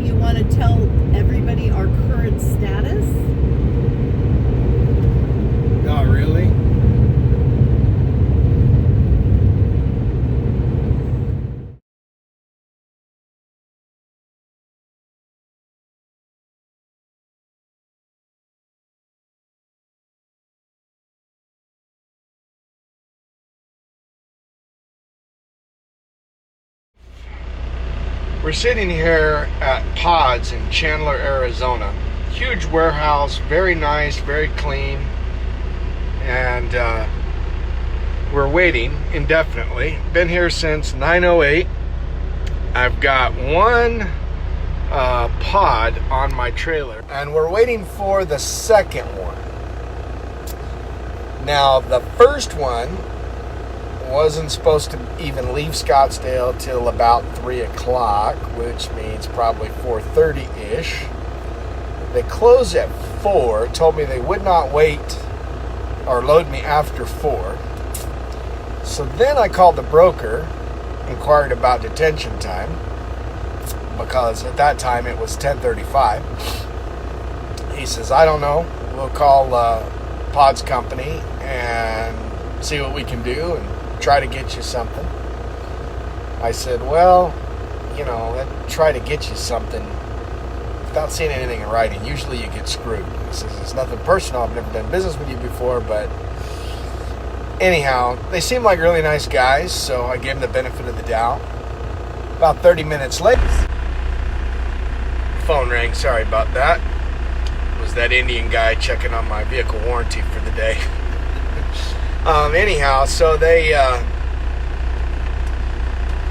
you want to tell everybody our current status? Not really. We're sitting here at Pods in Chandler, Arizona. Huge warehouse, very nice, very clean. And we're waiting indefinitely. Been here since 9:08. I've got one pod on my trailer, and we're waiting for the second one. Now, the first one wasn't supposed to even leave Scottsdale till about 3 o'clock, which means probably 4:30-ish. They close at 4, told me they would not wait or load me after 4. So then I called the broker, inquired about detention time, because at that time it was 10:35. He says, I don't know, we'll call Pod's company and see what we can do and try to get you something. I said, well, you know, try to get you something without seeing anything in writing. Usually you get screwed. He says, it's nothing personal. I've never done business with you before, but anyhow, they seem like really nice guys, so I gave them the benefit of the doubt. About 30 minutes later, phone rang. Sorry about that. It was that Indian guy checking on my vehicle warranty for the day. Anyhow, so they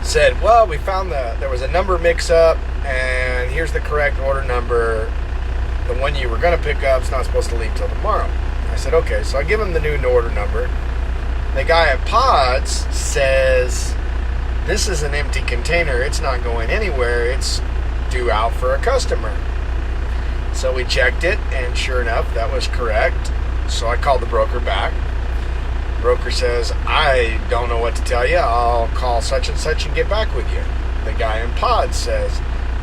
said, well, we found there was a number mix-up, and here's the correct order number. The one you were going to pick up is not supposed to leave till tomorrow. I said, okay. So I give them the new order number. The guy at Pods says, this is an empty container. It's not going anywhere. It's due out for a customer. So we checked it, and sure enough, that was correct. So I called the broker back. Broker says, I don't know what to tell you. I'll call such and such and get back with you. The guy in Pod says,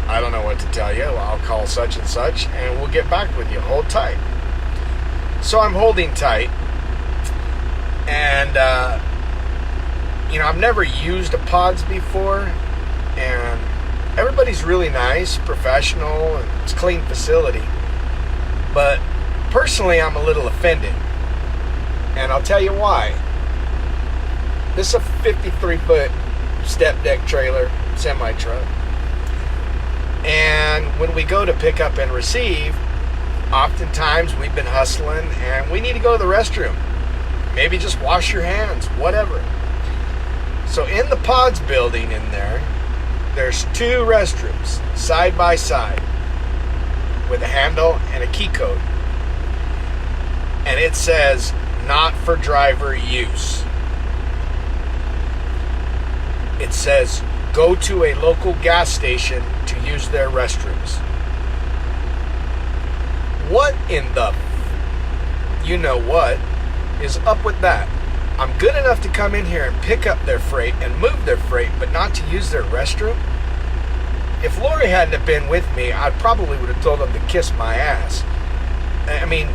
I don't know what to tell you. I'll call such and such and we'll get back with you. Hold tight. So I'm holding tight. And, you know, I've never used a Pods before. And everybody's really nice, professional, and it's a clean facility. But personally, I'm a little offended. And I'll tell you why. This is a 53-foot step deck trailer, semi-truck. And when we go to pick up and receive, oftentimes we've been hustling and we need to go to the restroom. Maybe just wash your hands, whatever. So in the Pods building in there's 2 restrooms, side by side, with a handle and a key code. And it says, not for driver use. It says, go to a local gas station to use their restrooms. What in the you know what is up with that? I'm good enough to come in here and pick up their freight and move their freight, but not to use their restroom? If Lori hadn't have been with me, I probably would have told them to kiss my ass. I mean,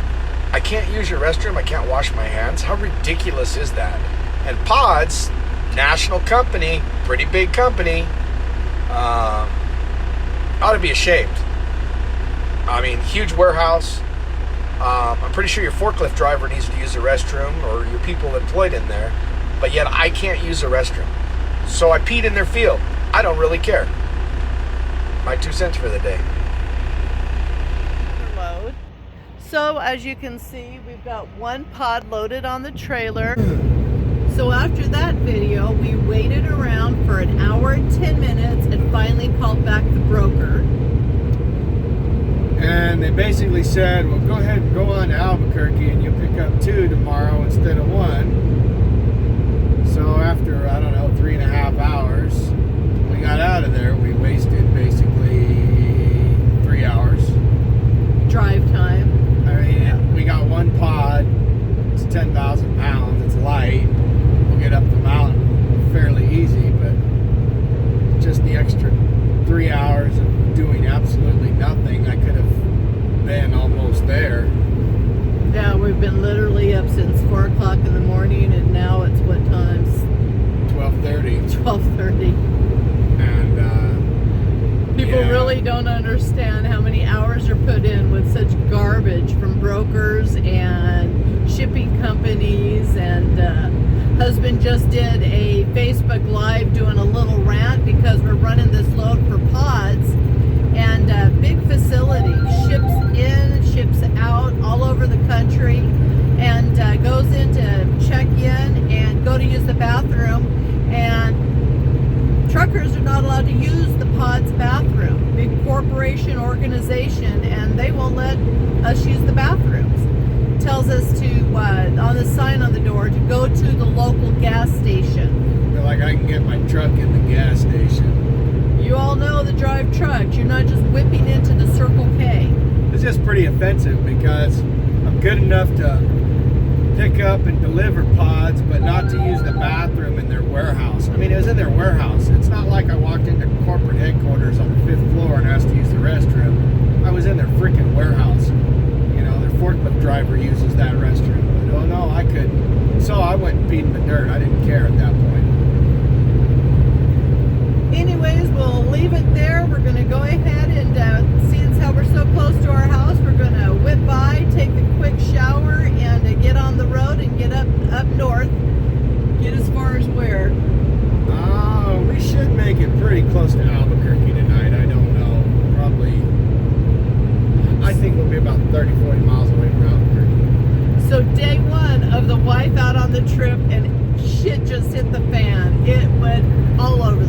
I can't use your restroom, I can't wash my hands. How ridiculous is that? And Pods, national company, pretty big company, ought to be ashamed. I mean, huge warehouse. I'm pretty sure your forklift driver needs to use the restroom, or your people employed in there, but yet I can't use the restroom. So I peed in their field. I don't really care. My 2 cents for the day. So as you can see, we've got 1 pod loaded on the trailer. So after that video, we waited around for an hour and 10 minutes and finally called back the broker. And they basically said, well, go ahead and go on to Albuquerque and you'll pick up 2 tomorrow instead of 1. So after, I don't know, 3.5 hours, we got out of there. We wasted basically 3 hours. Drive time. I mean, we got 1 pod. It's 10,000 pounds. It's light. We'll get up the mountain fairly easy, but just the extra 3 hours of doing absolutely don't understand how many hours are put in with such garbage from brokers and shipping companies. And husband just did a Facebook Live doing a little rant because we're running this load for pods. And big facility, ships in, ships out, all over the country, and goes in to check in and go to use the bathroom, and truckers are not allowed to use the pod's bathroom. Big corporation organization, and they won't let us use the bathrooms. Tells us to, on the sign on the door, to go to the local gas station. I feel like I can get my truck in the gas station. You all know the drive trucks. You're not just whipping into the Circle K. It's just pretty offensive because I'm good enough to pick up and deliver pods, but not to use the bathroom in their warehouse. I mean, it was in their warehouse. It's not like I walked into corporate headquarters on the 5th floor and asked to use the restroom. I was in their freaking warehouse. You know, their forklift driver uses that restroom. But, oh no, I couldn't. So I went and peed in the dirt. I didn't care at that point. Anyways, we'll leave it there. We're going to go ahead and seeing how we're so close to our house, we're going to whip by, take a quick shower, and get on the road and get up north. Get as far as where? We should make it pretty close to Albuquerque tonight. I don't know. Probably, I think we'll be about 30, 40 miles away from Albuquerque. So day one of the wife out on the trip, and shit just hit the fan. It went all over